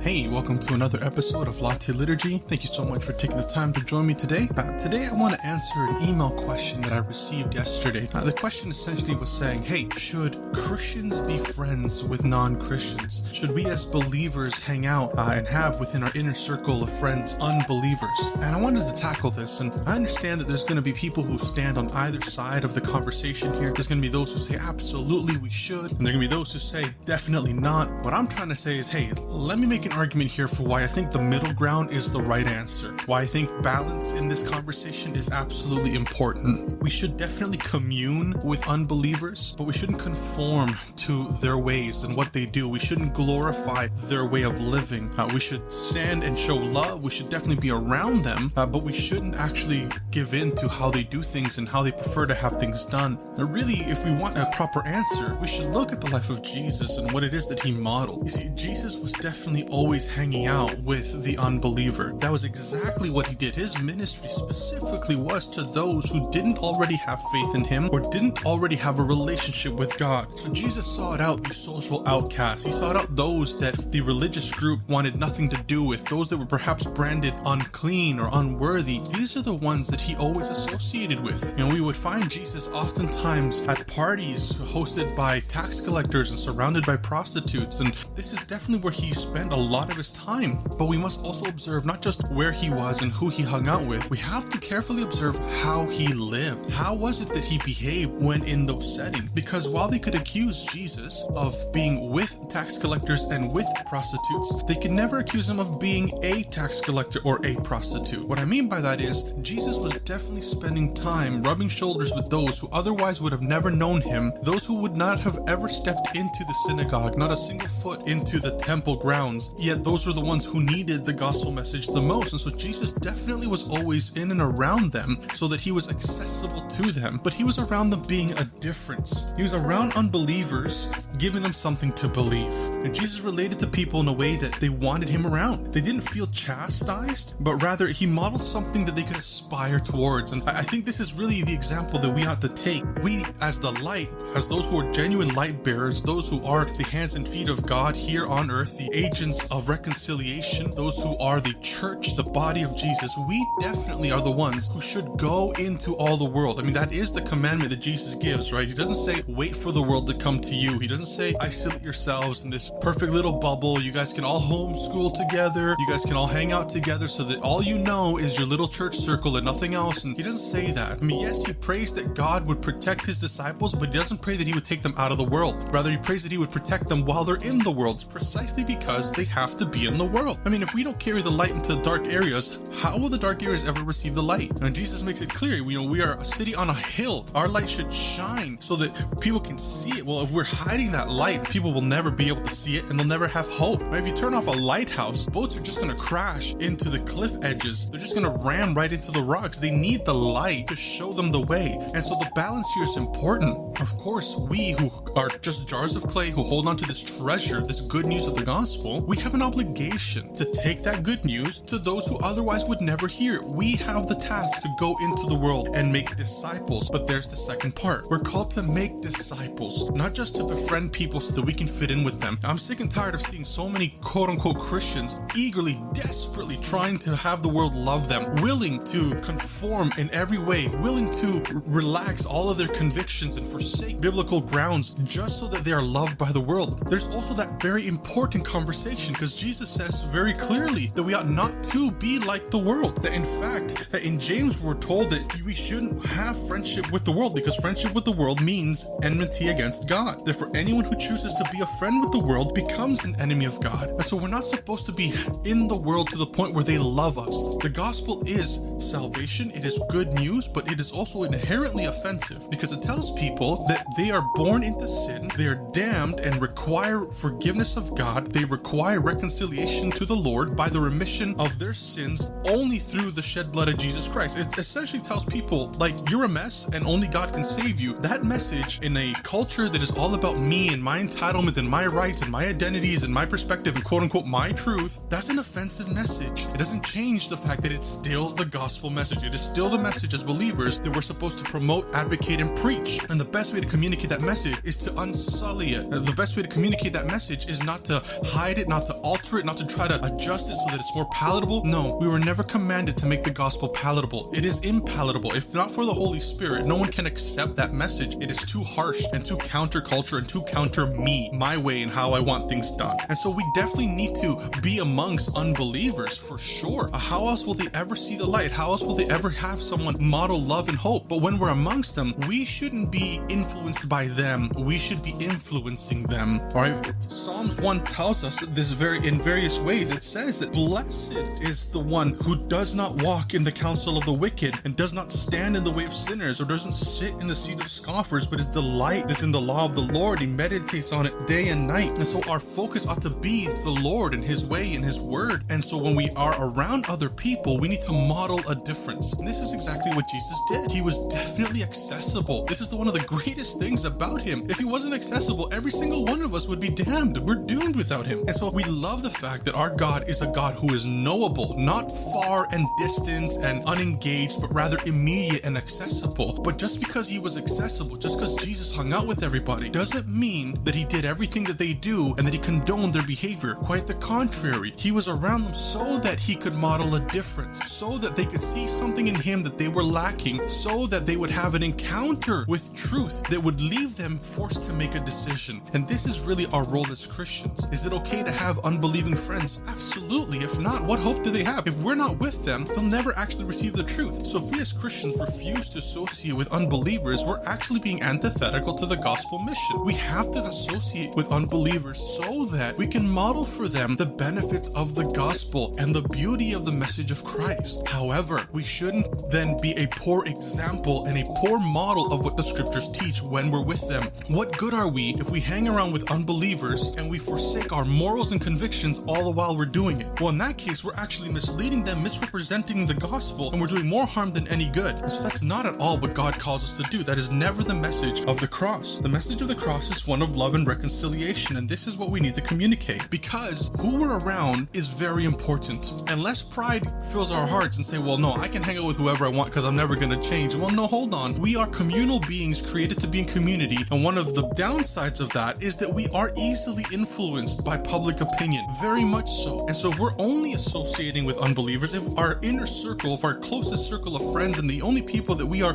Hey, welcome to another episode of Latte Liturgy. Thank you so much for taking the time to join me today. Today I want to answer an email question that I received yesterday. The question essentially was saying, hey, should Christians be friends with non-Christians? Should we as believers hang out and have within our inner circle of friends unbelievers? And I wanted to tackle this, and I understand that there's going to be people who stand on either side of the conversation here. There's going to be those who say, absolutely we should, and there are going to be those who say, definitely not. What I'm trying to say is, hey, let me make an argument here for why I think the middle ground is the right answer. Why I think balance in this conversation is absolutely important. We should definitely commune with unbelievers, but we shouldn't conform to their ways and what they do. We shouldn't glorify their way of living. We should stand and show love. We should definitely be around them, but we shouldn't actually give in to how they do things and how they prefer to have things done. Now, really, if we want a proper answer, we should look at the life of Jesus and what it is that he modeled. You see, Jesus was definitely always hanging out with the unbeliever. That was exactly what he did. His ministry specifically was to those who didn't already have faith in him or didn't already have a relationship with God. So Jesus sought out the social outcasts. He sought out those that the religious group wanted nothing to do with, those that were perhaps branded unclean or unworthy. These are the ones that he always associated with. You know, we would find Jesus oftentimes at parties hosted by tax collectors and surrounded by prostitutes, and this is definitely where he spent a lot of his time. But we must also observe not just where he was and who he hung out with. We have to carefully observe how he lived. How was it that he behaved when in those settings? Because while they could accuse Jesus of being with tax collectors and with prostitutes, they could never accuse him of being a tax collector or a prostitute. What I mean by that is Jesus was definitely spending time rubbing shoulders with those who otherwise would have never known him, those who would not have ever stepped into the synagogue, not a single foot into the temple grounds, yet those were the ones who needed the gospel message the most. And so Jesus definitely was always in and around them so that he was accessible to them, but he was around them being a difference. He was around unbelievers, giving them something to believe. And Jesus related to people in a way that they wanted him around. They didn't feel chastised, but rather he modeled something that they could aspire towards. And I think this is really the example that we ought to take. We as the light, as those who are genuine light bearers, those who are the hands and feet of God here on earth, the agents of reconciliation, those who are the church, the body of Jesus, we definitely are the ones who should go into all the world. I mean, that is the commandment that Jesus gives, right? He doesn't say, wait for the world to come to you. He doesn't say, isolate yourselves in this perfect little bubble. You guys can all homeschool together. You guys can all hang out together so that all you know is your little church circle and nothing else. And he doesn't say that. I mean, yes, he prays that God would protect his disciples, but he doesn't pray that he would take them out of the world. Rather, he prays that he would protect them while they're in the world, precisely because they have to be in the world. I mean, if we don't carry the light into the dark areas, how will the dark areas ever receive the light? And Jesus makes it clear, we are a city on a hill. Our light should shine so that people can see it. Well, if we're hiding that light, people will never be able to see it and they'll never have hope. Right? If you turn off a lighthouse, boats are just going to crash into the cliff edges. They're just going to ram right into the rocks. They need the light to show them the way. And so the balance here is important. Of course, we who are just jars of clay who hold on to this treasure, this good news of the gospel, we have an obligation to take that good news to those who otherwise would never hear it. We have the task to go into the world and make disciples. But there's the second part. We're called to make disciples, not just to befriend people so that we can fit in with them. I'm sick and tired of seeing so many quote-unquote Christians eagerly, desperately trying to have the world love them, willing to conform in every way, willing to relax all of their convictions and forsake biblical grounds just so that they are loved by the world. There's also that very important conversation, because Jesus says very clearly that we ought not to be like the world. That in fact, that in James we're told that we shouldn't have friendship with the world, because friendship with the world means enmity against God. Therefore, anyone who chooses to be a friend with the world becomes an enemy of God. And so we're not supposed to be in the world to the point where they love us. The gospel is salvation. It is good news, but it is also inherently offensive because it tells people people that they are born into sin, they are damned and require forgiveness of God. They require reconciliation to the Lord by the remission of their sins only through the shed blood of Jesus Christ. It essentially tells people, like, you're a mess and only God can save you. That message in a culture that is all about me and my entitlement and my rights and my identities and my perspective and quote unquote my truth, that's an offensive message. It doesn't change the fact that it's still the gospel message. It is still the message as believers that we're supposed to promote, advocate, and preach. And the best way to communicate that message is to unsully it. The best way to communicate that message is not to hide it, not to alter it, not to try to adjust it so that it's more palatable. No, we were never commanded to make the gospel palatable. It is impalatable. If not for the Holy Spirit, no one can accept that message. It is too harsh and too counterculture and too counter me, my way, and how I want things done. And so we definitely need to be amongst unbelievers for sure. How else will they ever see the light? How else will they ever have someone model love and hope? But when we're amongst them, we shouldn't be influenced by them. We should be influencing them. All right. Psalms 1 tells us this in various ways. It says that blessed is the one who does not walk in the counsel of the wicked and does not stand in the way of sinners or doesn't sit in the seat of scoffers, but his delight is in the law of the Lord. He meditates on it day and night. And so our focus ought to be the Lord and his way and his word. And so when we are around other people, we need to model a difference. And this is exactly what Jesus did. He was definitely accessible. This is one of the greatest things about him. If he wasn't accessible, every single one of us would be damned. We're doomed without him. And so we love the fact that our God is a God who is knowable, not far and distant and unengaged, but rather immediate and accessible. But just because he was accessible, just because Jesus hung out with everybody, doesn't mean that he did everything that they do and that he condoned their behavior. Quite the contrary. He was around them so that he could model a difference, so that they could see something in him that they were lacking, so that they would have an encounter with truth that would leave them forced to make a decision. And this is really our role as Christians. Is it okay to have unbelieving friends? Absolutely. If not, what hope do they have? If we're not with them, they'll never actually receive the truth. So if we as Christians refuse to associate with unbelievers, we're actually being antithetical to the gospel mission. We have to associate with unbelievers so that we can model for them the benefits of the gospel and the beauty of the message of Christ. However, we shouldn't then be a poor example and a poor model of what the scriptures teach when we're with them. What good are we if we hang around with unbelievers and we forsake our morals and convictions all the while we're doing it? Well, in that case, we're actually misleading them, misrepresenting the gospel, and we're doing more harm than any good. And so that's not at all what God calls us to do. That is never the message of the cross. The message of the cross is one of love and reconciliation, and this is what we need to communicate, because who we're around is very important. Unless pride fills our hearts and say, well, no, I can hang out with whoever I want because I'm never going to change. Well, no, hold on. We are communal beings created to be in community, and one of the downsides of that is that we are easily influenced by public opinion, very much so. And so if we're only associating with unbelievers, if our inner circle, if our closest circle of friends and the only people that we are,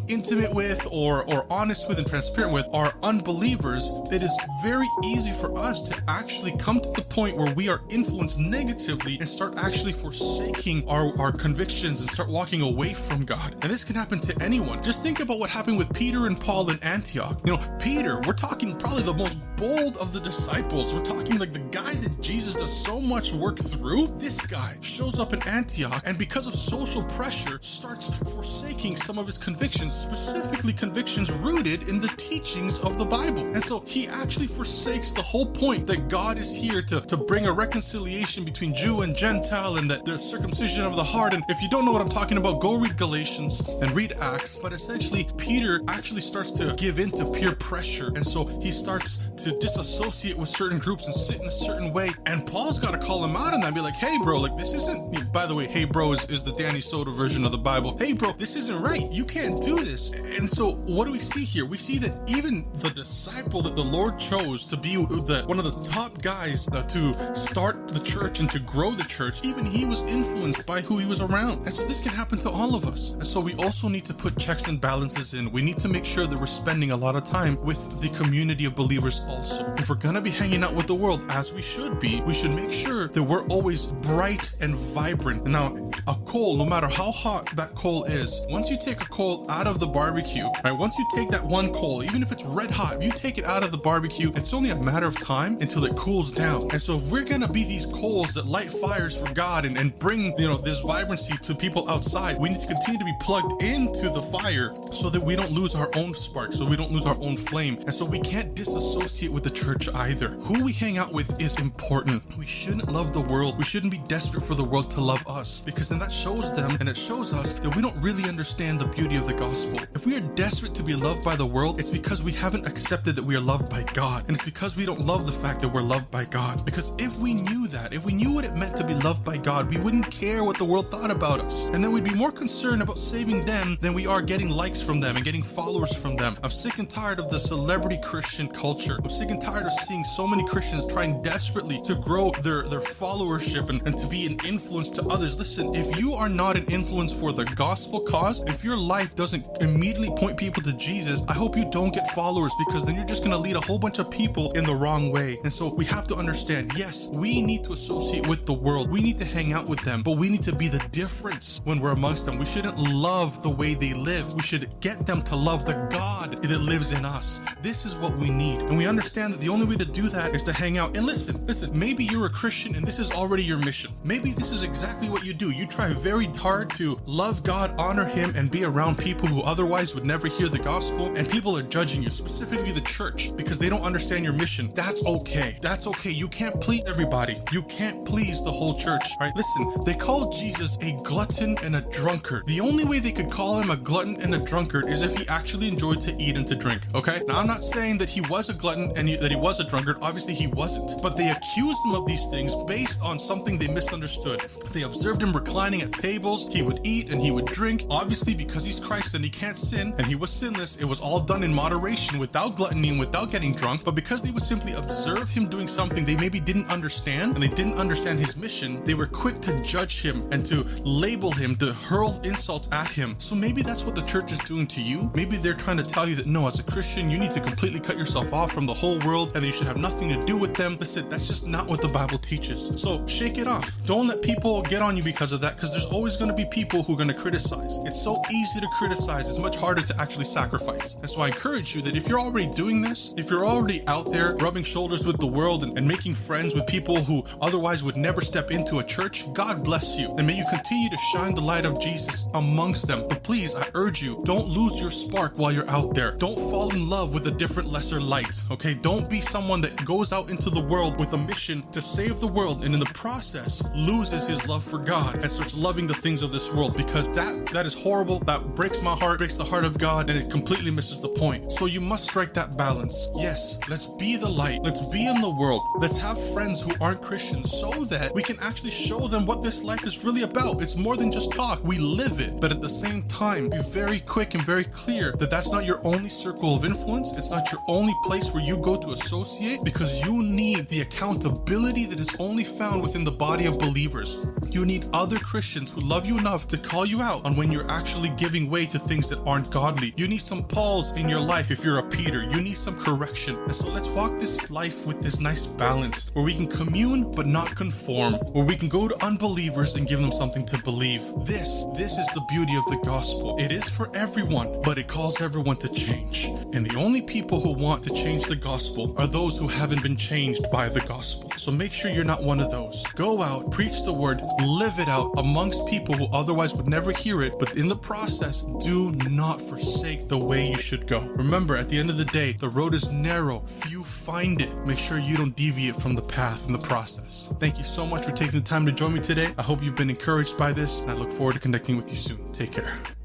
intimate with or honest with and transparent with are unbelievers, it is very easy for us to actually come to the point where we are influenced negatively and start actually forsaking our convictions and start walking away from God. And this can happen to anyone. Just think about what happened with Peter and Paul in Antioch. Peter, we're talking probably the most bold of the disciples. We're talking like the guy that Jesus does so much work through. This guy shows up in Antioch and because of social pressure starts forsaking some of his convictions, specifically convictions rooted in the teachings of the Bible. And so he actually forsakes the whole point that God is here to bring a reconciliation between Jew and Gentile, and that there's circumcision of the heart. And if you don't know what I'm talking about, go read Galatians and read Acts. But essentially, Peter actually starts to give in to peer pressure. And so he starts to disassociate with certain groups and sit in a certain way. And Paul's got to call him out on that and be like, hey, bro, like this isn't, by the way, hey, bro is the Danny Soda version of the Bible. Hey, bro, this isn't right. You can't do this. And so what do we see here? We see that even the disciple that the Lord chose to be one of the top guys to start the church and to grow the church, even he was influenced by who he was around. And so this can happen to all of us. And so we also need to put checks and balances in. We need to make sure that we're spending a lot of time with the community of believers also. If we're going to be hanging out with the world, as we should be, we should make sure that we're always bright and vibrant. Now, a coal, no matter how hot that coal is, once you take a coal out of the barbecue, right? Once you take that one coal, even if it's red hot, if you take it out of the barbecue, it's only a matter of time until it cools down. And so if we're gonna be these coals that light fires for God and bring, this vibrancy to people outside, we need to continue to be plugged into the fire so that we don't lose our own spark, so we don't lose our own flame. And so we can't disassociate with the church either. Who we hang out with is important. We shouldn't love the world. We shouldn't be desperate for the world to love us, because then that shows them and it shows us that we don't really understand the beauty of the gospel. If we are desperate to be loved by the world, it's because we haven't accepted that we are loved by God. And it's because we don't love the fact that we're loved by God. Because if we knew that, if we knew what it meant to be loved by God, we wouldn't care what the world thought about us. And then we'd be more concerned about saving them than we are getting likes from them and getting followers from them. I'm sick and tired of the celebrity Christian culture. I'm sick and tired of seeing so many Christians trying desperately to grow their followership and to be an influence to others. Listen, if you are not an influence for the gospel cause, if your life doesn't immediately point people to Jesus, I hope you don't get followers, because then you're just going to lead a whole bunch of people in the wrong way. And so we have to understand, yes, we need to associate with the world. We need to hang out with them, but we need to be the difference when we're amongst them. We shouldn't love the way they live. We should get them to love the God that lives in us. This is what we need. And we understand that the only way to do that is to hang out. And listen, maybe you're a Christian and this is already your mission. Maybe this is exactly what you do. You try very hard to love God, honor Him, and be around people who otherwise would never hear the gospel. And people are judging you, specifically the church, because they don't understand your mission. That's okay. That's okay. You can't please everybody. You can't please the whole church, right? Listen, they call Jesus a glutton and a drunkard. The only way they could call him a glutton and a drunkard is if he actually enjoyed to eat and to drink, okay? Now, I'm not saying that he was a glutton and that he was a drunkard. Obviously, he wasn't. But they accused him of these things based on something they misunderstood. They observed him reclining at tables. He would eat and he would drink. Obviously, because he's Christ and he can't sin and he was sinless, it was all done in moderation, without gluttony and without getting drunk. But because they would simply observe him doing something they maybe didn't understand, and they didn't understand his mission, they were quick to judge him and to label him, to hurl insults at him. So maybe that's what the church is doing to you. Maybe they're trying to tell you that no, as a Christian, you need to completely cut yourself off from the whole world and you should have nothing to do with them. Listen, that's just not what the Bible teaches. So shake it off. Don't let people get on you because of that, because there's always going to be people who are going to criticize. It's so easy to criticize. It's much harder to actually sacrifice. And so I encourage you that if you're already doing this, if you're already out there rubbing shoulders with the world and making friends with people who otherwise would never step into a church, God bless you. And may you continue to shine the light of Jesus amongst them. But please, I urge you, don't lose your spark while you're out there. Don't fall in love with a different, lesser light, okay? Don't be someone that goes out into the world with a mission to save the world and in the process loses his love for God and starts loving the things of this world, because that is horrible. That breaks my heart, breaks the heart of God, and it completely misses the point. So you must strike that balance. Yes, let's be the light. Let's be in the world. Let's have friends who aren't Christians so that we can actually show them what this life is really about. It's more than just talk. We live it. But at the same time, be very quick and very clear that that's not your only circle of influence. It's not your only place where you go to associate, because you need the accountability that is only found within the body of believers. You need other Christians who love you enough to call you out on when you're actually giving way to things that aren't godly. You need some Pauls in your life if you're a Peter. You need some correction. And so let's walk this life with this nice balance where we can commune but not conform, where we can go to unbelievers and give them something to believe. This is the beauty of the gospel. It is for everyone, but it calls everyone to change. And the only people who want to change the gospel are those who haven't been changed by the gospel. So make sure you're not one of those. Go out, preach the word, live it out amongst people who otherwise would never hear it, but in the process, do not forsake the way you should go. Remember, at the end of the day, the road is narrow. Few find it. Make sure you don't deviate from the path in the process. Thank you so much for taking the time to join me today. I hope you've been encouraged by this, and I look forward to connecting with you soon. Take care.